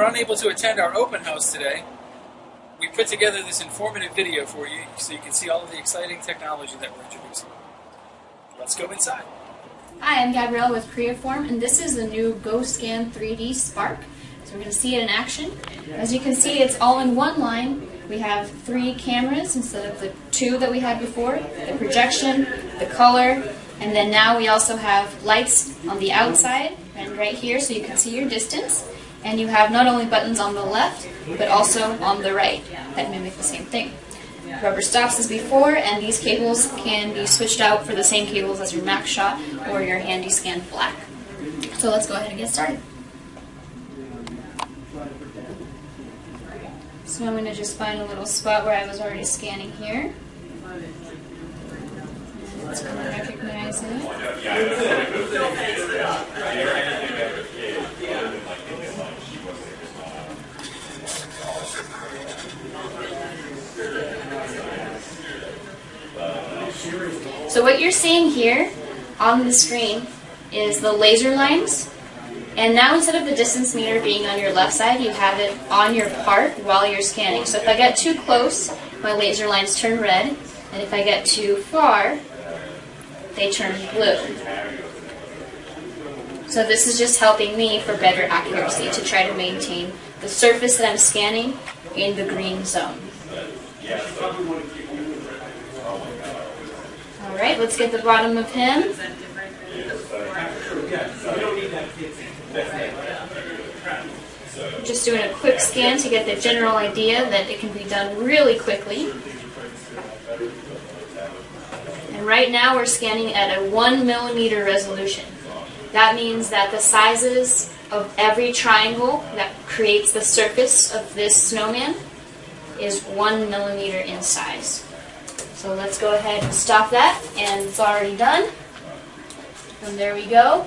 were unable to attend our open house today, we put together this informative video for you so you can see all of the exciting technology that we're introducing. Let's go inside. Hi, I'm Gabrielle with Creaform, and this is the new GoScan 3D Spark. So we're going to see it in action. As you can see, it's all in one line. We have 3 cameras instead of the 2 that we had before, the projection, the color, and then now we also have lights on the outside and right here so you can see your distance. And you have not only buttons on the left, but also on the right that mimic the same thing. Rubber stops as before, and these cables can be switched out for the same cables as your Max Shot or your Handyscan Black. So let's go ahead and get started. So I'm going to just find a little spot where I was already scanning here. And it's going to recognize it. So what you're seeing here on the screen is the laser lines. And now instead of the distance meter being on your left side, you have it on your part while you're scanning. So if I get too close, my laser lines turn red, and if I get too far, they turn blue. So this is just helping me for better accuracy to try to maintain the surface that I'm scanning in the green zone. Alright, let's get the bottom of him. Just doing a quick scan to get the general idea that it can be done really quickly. And right now we're scanning at a 1 millimeter resolution. That means that the sizes of every triangle that creates the surface of this snowman is 1 millimeter in size. So let's go ahead and stop that, and it's already done. And there we go.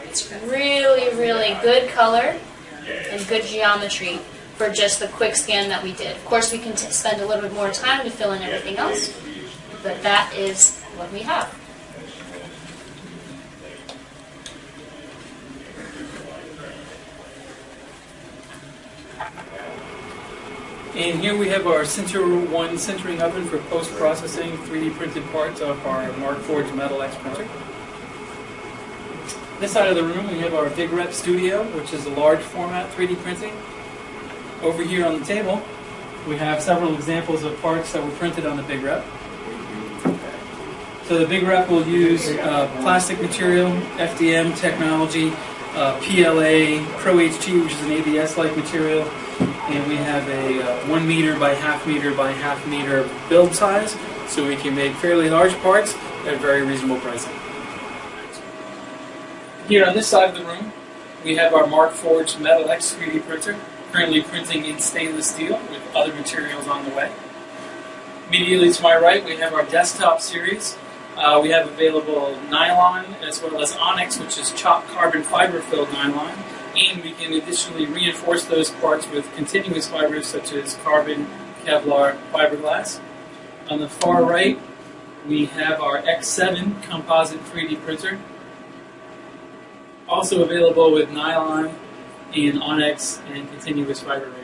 It's really, really good color and good geometry for just the quick scan that we did. Of course, we can spend a little bit more time to fill in everything else, but that is what we have. And here we have our Center 1 centering oven for post-processing 3D printed parts of our Mark Forge Metal X printer. This side of the room we have our Big Rep Studio, which is a large format 3D printing. Over here on the table we have several examples of parts that were printed on the Big Rep. So the Big Rep will use plastic material, FDM technology, PLA, Pro HG, which is an ABS-like material, and we have a 1 meter by half meter by half meter build size, so we can make fairly large parts at very reasonable pricing. Here on this side of the room, we have our Mark Forge Metal X 3D printer, currently printing in stainless steel with other materials on the way. Immediately to my right, we have our desktop series. We have available nylon as well as onyx, which is chopped carbon fiber filled nylon, and we can additionally reinforce those parts with continuous fibers such as carbon, Kevlar, fiberglass. On the far right, we have our X7 composite 3D printer, also available with nylon and onyx and continuous fiber rate.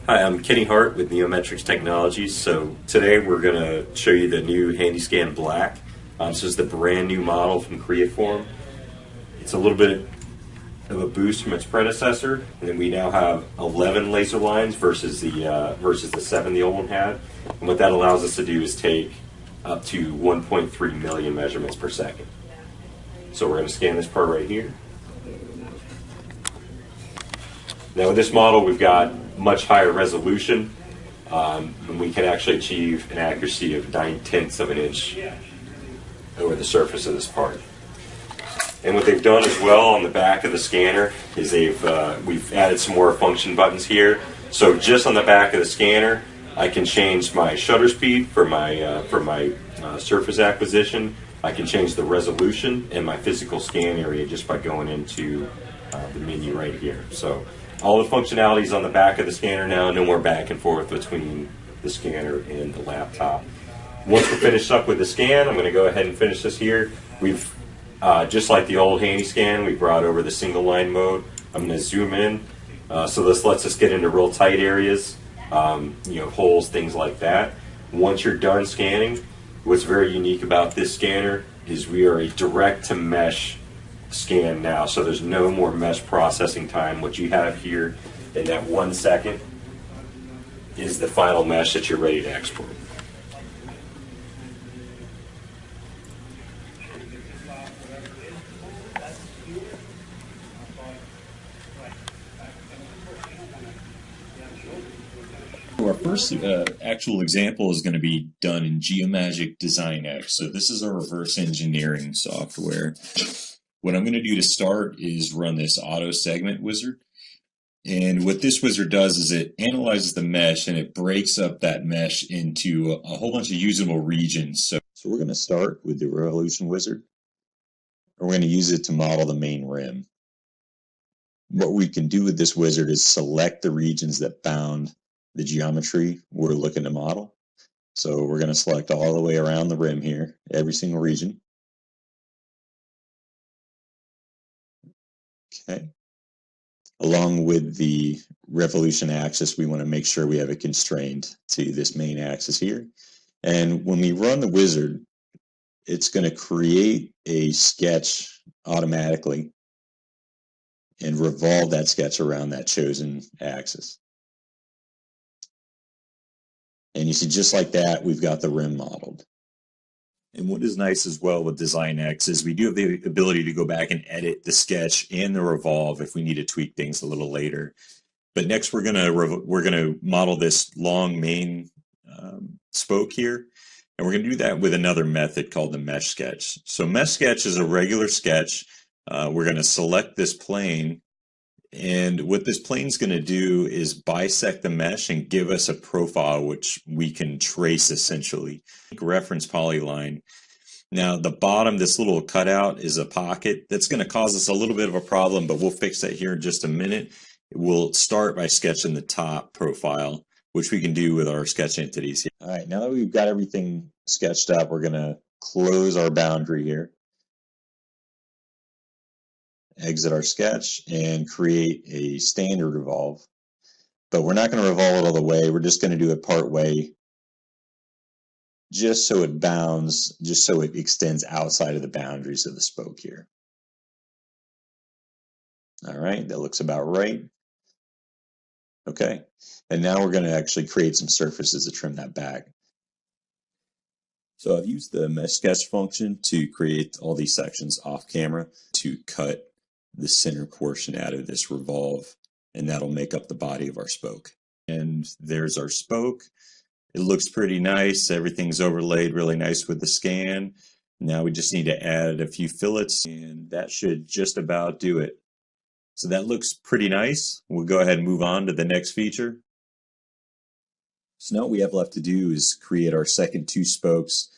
Hi, I'm Kenny Hart with NeoMetrix Technologies. So today we're going to show you the new Handyscan Black. This is the brand new model from Creaform. It's a little bit of a boost from its predecessor, and then we now have 11 laser lines versus the 7 the old one had. And what that allows us to do is take up to 1.3 million measurements per second. So we're going to scan this part right here. Now with this model we've got much higher resolution, and we can actually achieve an accuracy of 9/10 of an inch over the surface of this part. And what they've done as well on the back of the scanner is we've added some more function buttons here. So just on the back of the scanner, I can change my shutter speed for my surface acquisition. I can change the resolution and my physical scan area just by going into the menu right here. So all the functionalities on the back of the scanner now, no more back and forth between the scanner and the laptop. Once we're finished up with the scan, I'm going to go ahead and finish this here. We've, just like the old Handyscan, we brought over the single line mode. I'm going to zoom in. So this lets us get into real tight areas, holes, things like that. Once you're done scanning, what's very unique about this scanner is we are a direct to mesh scan now. So there's no more mesh processing time. What you have here in that 1 second is the final mesh that you're ready to export. Our first actual example is going to be done in Geomagic Designer. So this is our reverse engineering software. What I'm going to do to start is run this auto segment wizard. And what this wizard does is it analyzes the mesh and it breaks up that mesh into a whole bunch of usable regions. So we're going to start with the revolution wizard. We're going to use it to model the main rim. What we can do with this wizard is select the regions that bound the geometry we're looking to model. So we're going to select all the way around the rim here, every single region. Okay. Along with the revolution axis, we want to make sure we have it constrained to this main axis here. And when we run the wizard, it's going to create a sketch automatically and revolve that sketch around that chosen axis. And you see, just like that, we've got the rim modeled. And what is nice as well with Design X is we do have the ability to go back and edit the sketch and the revolve if we need to tweak things a little later. But next, we're gonna model this long main spoke here, and we're gonna do that with another method called the mesh sketch. So mesh sketch is a regular sketch. We're gonna select this plane. And what this plane is going to do is bisect the mesh and give us a profile which we can trace essentially. Reference polyline. Now the bottom, this little cutout is a pocket. That's going to cause us a little bit of a problem, but we'll fix that here in just a minute. We'll start by sketching the top profile, which we can do with our sketch entities here. All right, now that we've got everything sketched up, we're going to close our boundary here. Exit our sketch and create a standard revolve. But we're not going to revolve it all the way. We're just going to do it part way, just so it bounds, just so it extends outside of the boundaries of the spoke here. All right, that looks about right. Okay, and now we're going to actually create some surfaces to trim that back. So I've used the mesh sketch function to create all these sections off camera to cut the center portion out of this revolve, and that'll make up the body of our spoke. And there's our spoke. It looks pretty nice. Everything's overlaid really nice with the scan. Now we just need to add a few fillets, and that should just about do it. So that looks pretty nice. We'll go ahead and move on to the next feature. So now what we have left to do is create our second two spokes.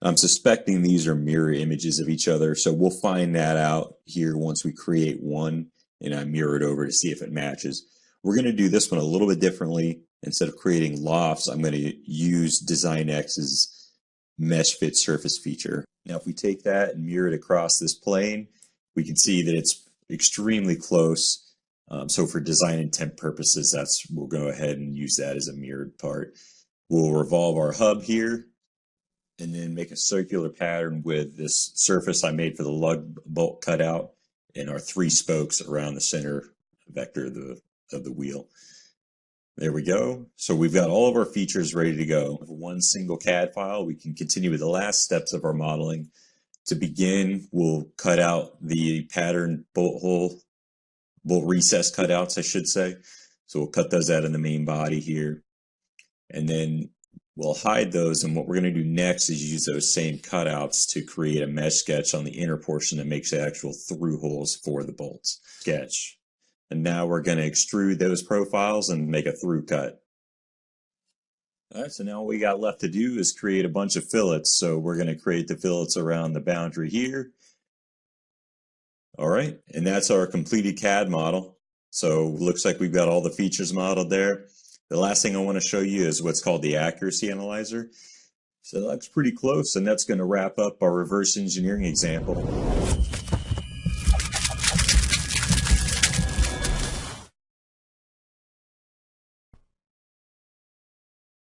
I'm suspecting these are mirror images of each other, so we'll find that out here once we create one and I mirror it over to see if it matches. We're going to do this one a little bit differently. Instead of creating lofts, I'm going to use Design X's mesh fit surface feature. Now if we take that and mirror it across this plane, we can see that it's extremely close. So for design intent purposes, we'll go ahead and use that as a mirrored part. We'll revolve our hub here, and then make a circular pattern with this surface I made for the lug bolt cutout and our three spokes around the center vector of the wheel. There we go. So we've got all of our features ready to go. With one single CAD file, we can continue with the last steps of our modeling. To begin, we'll cut out the pattern bolt recess cutouts, I should say. So we'll cut those out in the main body here. And then we'll hide those, and what we're going to do next is use those same cutouts to create a mesh sketch on the inner portion that makes the actual through holes for the bolts. Sketch. And now we're going to extrude those profiles and make a through cut. All right, so now what we got left to do is create a bunch of fillets. So we're going to create the fillets around the boundary here. All right, and that's our completed CAD model. So looks like we've got all the features modeled there. The last thing I want to show you is what's called the accuracy analyzer. So that looks pretty close, and that's going to wrap up our reverse engineering example.